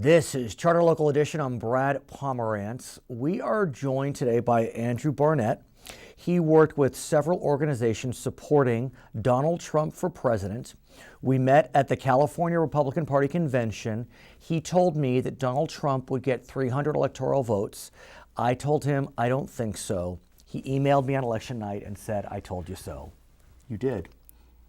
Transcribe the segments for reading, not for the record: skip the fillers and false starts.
This is Charter Local Edition. I'm Brad Pomerance. We are joined today by Andrew Barnett. He worked with several organizations supporting Donald Trump for president. We met at the California Republican Party convention. He told me that Donald Trump would get 300 electoral votes. I told him, I don't think so. He emailed me on election night and said, I told you so. You did.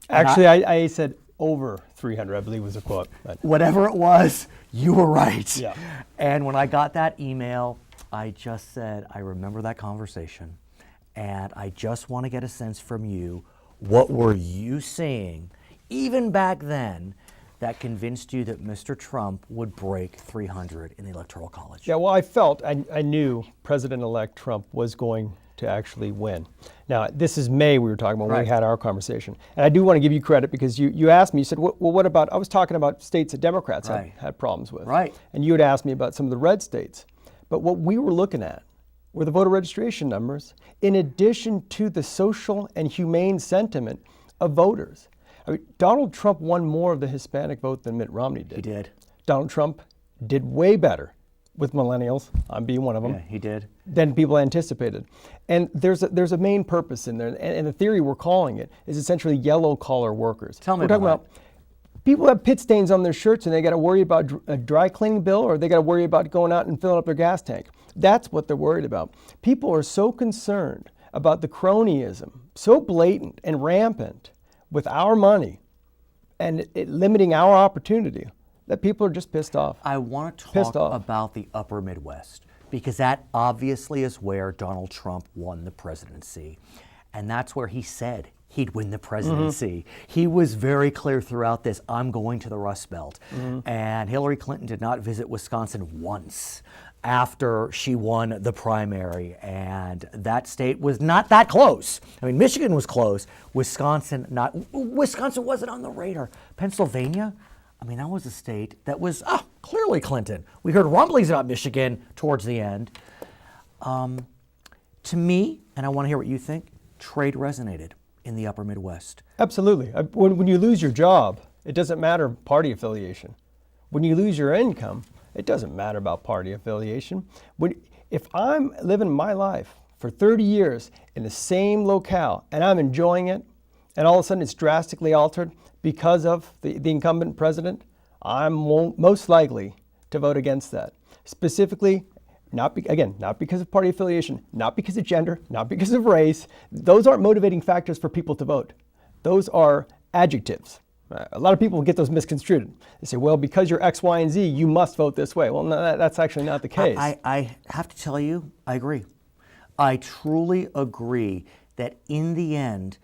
Actually, I said over 300, I believe was the quote. But. Whatever it was, you were right. Yeah. And when I got that email, I just said, I remember that conversation. And I just want to get a sense from you, what were you seeing, even back then, that convinced you that Mr. Trump would break 300 in the Electoral College? Yeah, well, I knew President-elect Trump was going to actually win. Now, this is May we were talking about when we had our conversation. And I do want to give you credit because you asked me, you said, well, what about, I was talking about states that Democrats had problems with. Right. And you had asked me about some of the red states. But what we were looking at were the voter registration numbers, in addition to the social and humane sentiment of voters. I mean, Donald Trump won more of the Hispanic vote than Mitt Romney did. He did. Donald Trump did way better with millennials, I'm being one of them. Yeah, he did. Than people anticipated. And there's a main purpose in there, and the theory we're calling it is essentially yellow collar workers. Tell me we're talking about people have pit stains on their shirts and they got to worry about a dry cleaning bill, or they got to worry about going out and filling up their gas tank. That's what they're worried about. People are so concerned about the cronyism, so blatant and rampant with our money and it limiting our opportunity, that people are just pissed off. I want to talk about the upper Midwest, because that obviously is where Donald Trump won the presidency. And that's where he said he'd win the presidency. He was very clear throughout this, I'm going to the Rust Belt. And Hillary Clinton did not visit Wisconsin once after she won the primary. And that state was not that close. I mean, Michigan was close. Wisconsin wasn't on the radar. Pennsylvania, I mean, that was a state that was clearly Clinton. We heard rumblings about Michigan towards the end. To me, and I want to hear what you think, trade resonated in the upper Midwest. Absolutely. When you lose your job, it doesn't matter party affiliation. When you lose your income, it doesn't matter about party affiliation. If I'm living my life for 30 years in the same locale and I'm enjoying it, and all of a sudden it's drastically altered because of the incumbent president, I'm most likely to vote against that. Specifically, not because of party affiliation, not because of gender, not because of race. Those aren't motivating factors for people to vote. Those are adjectives. A lot of people get those misconstrued. They say, well, because you're X, Y, and Z, you must vote this way. Well, no, that's actually not the case. I have to tell you, I agree. I truly agree that in the end,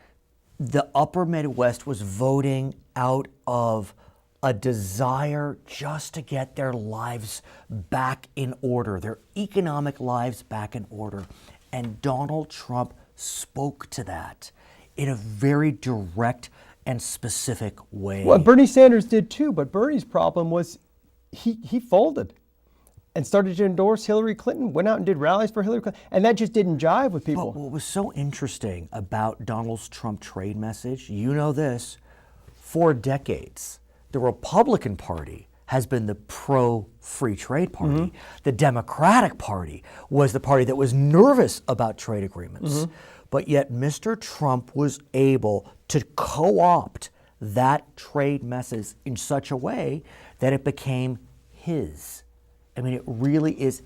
the upper Midwest was voting out of a desire just to get their lives back in order, their economic lives back in order. And Donald Trump spoke to that in a very direct and specific way. Well, Bernie Sanders did too, but Bernie's problem was he folded and started to endorse Hillary Clinton, went out and did rallies for Hillary Clinton, and that just didn't jive with people. But what was so interesting about Donald Trump's trade message, you know this, for decades, the Republican Party has been the pro-free trade party. The Democratic Party was the party that was nervous about trade agreements. But yet Mr. Trump was able to co-opt that trade message in such a way that it became his. I mean, it really is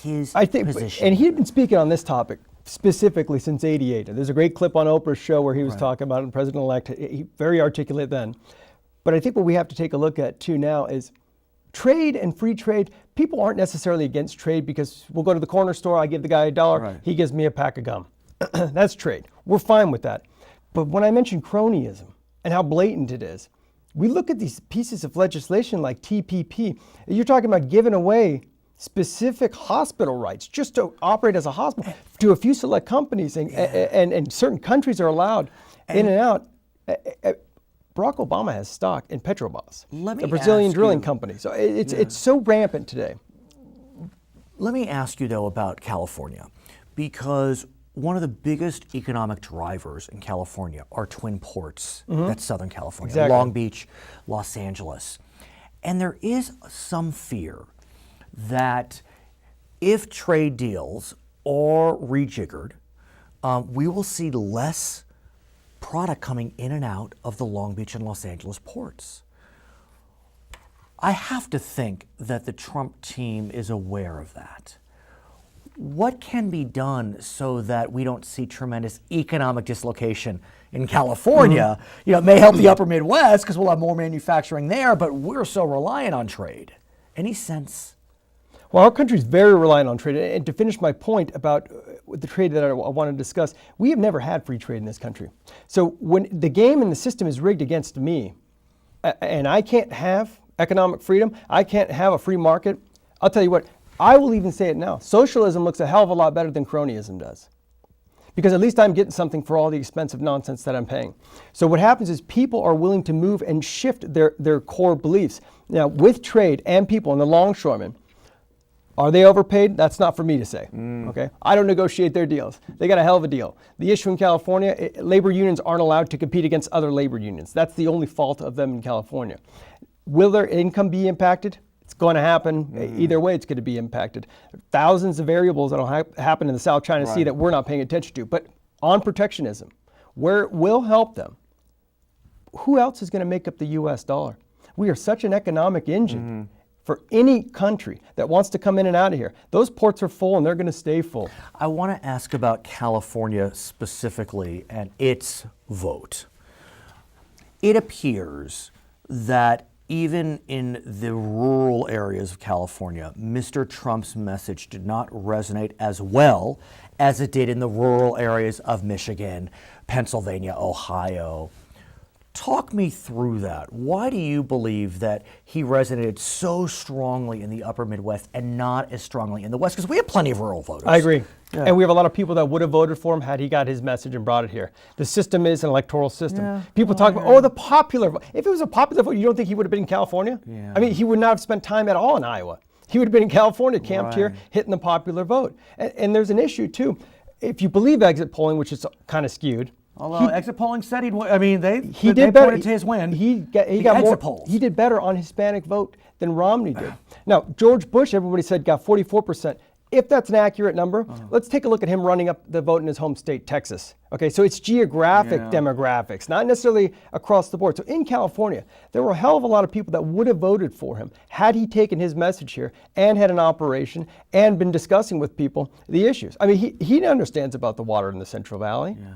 his position. And he had been speaking on this topic specifically since '88. There's a great clip on Oprah's show where he was talking about it, President-elect. He very articulate then. But I think what we have to take a look at too now is trade and free trade. People aren't necessarily against trade because we'll go to the corner store, I give the guy $1, he gives me a pack of gum. That's trade. We're fine with that. But when I mention cronyism and how blatant it is, we look at these pieces of legislation like TPP. You're talking about giving away specific hospital rights just to operate as a hospital to a few select companies, and certain countries are allowed in and out. Barack Obama has stock in Petrobras, the Brazilian drilling company. So it's so rampant today. Let me ask you, though, about California, because one of the biggest economic drivers in California are twin ports. That's Southern California, Long Beach, Los Angeles. And there is some fear that if trade deals are rejiggered, we will see less product coming in and out of the Long Beach and Los Angeles ports. I have to think that the Trump team is aware of that. What can be done so that we don't see tremendous economic dislocation in California? You know, it may help the upper Midwest because we'll have more manufacturing there, but we're so reliant on trade. Any sense? Well, our country is very reliant on trade. And to finish my point about the trade that I want to discuss, we have never had free trade in this country. So when the game and the system is rigged against me, and I can't have economic freedom, I can't have a free market, I'll tell you what, I will even say it now. Socialism looks a hell of a lot better than cronyism does. Because at least I'm getting something for all the expensive nonsense that I'm paying. So what happens is people are willing to move and shift their core beliefs. Now, with trade and people and the longshoremen, are they overpaid? That's not for me to say, okay? I don't negotiate their deals. They got a hell of a deal. The issue in California, labor unions aren't allowed to compete against other labor unions. That's the only fault of them in California. Will their income be impacted? It's going to happen. Either way, it's going to be impacted. Thousands of variables that will happen in the South China Sea that we're not paying attention to. But on protectionism, where it will help them, who else is going to make up the U.S. dollar? We are such an economic engine for any country that wants to come in and out of here. Those ports are full and they're going to stay full. I want to ask about California specifically and its vote. It appears that even in the rural areas of California, Mr. Trump's message did not resonate as well as it did in the rural areas of Michigan, Pennsylvania, Ohio. Talk me through that. Why do you believe that he resonated so strongly in the upper Midwest and not as strongly in the West? Because we have plenty of rural voters. I agree. Yeah. And we have a lot of people that would have voted for him had he got his message and brought it here. The system is an electoral system. Yeah. People talk about, the popular vote. If it was a popular vote, you don't think he would have been in California? Yeah. I mean, he would not have spent time at all in Iowa. He would have been in California, camped here, hitting the popular vote. And there's an issue, too. If you believe exit polling, which is kind of skewed, although exit polling said he'd win. I mean, they did pointed to his win. He got more polls. He did better on Hispanic vote than Romney did. Now, George Bush, everybody said, got 44%. If that's an accurate number, let's take a look at him running up the vote in his home state, Texas. Okay, so it's geographic demographics, not necessarily across the board. So in California, there were a hell of a lot of people that would have voted for him had he taken his message here and had an operation and been discussing with people the issues. I mean, he understands about the water in the Central Valley. Yeah.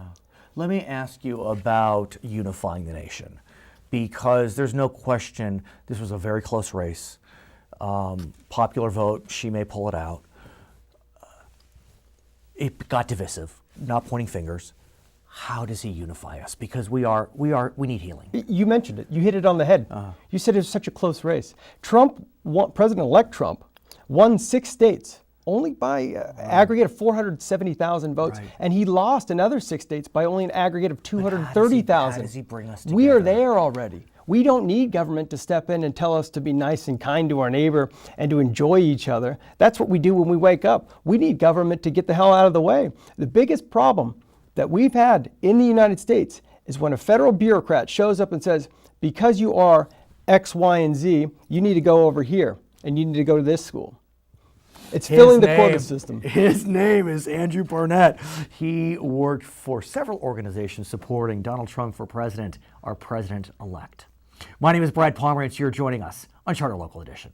Let me ask you about unifying the nation, because there's no question this was a very close race. Popular vote, she may pull it out. It got divisive, not pointing fingers. How does he unify us? Because we need healing. You mentioned it. You hit it on the head. You said it was such a close race. President-elect Trump won 6 states only by aggregate of 470,000 votes. Right. And he lost in other 6 states by only an aggregate of 230,000. How does he bring us together? We are there already. We don't need government to step in and tell us to be nice and kind to our neighbor and to enjoy each other. That's what we do when we wake up. We need government to get the hell out of the way. The biggest problem that we've had in the United States is when a federal bureaucrat shows up and says, because you are X, Y, and Z, you need to go over here and you need to go to this school. It's filling the quota system. His name is Andrew Barnett. He worked for several organizations supporting Donald Trump for president, our president-elect. My name is Brad Pomerance. You're joining us on Charter Local Edition.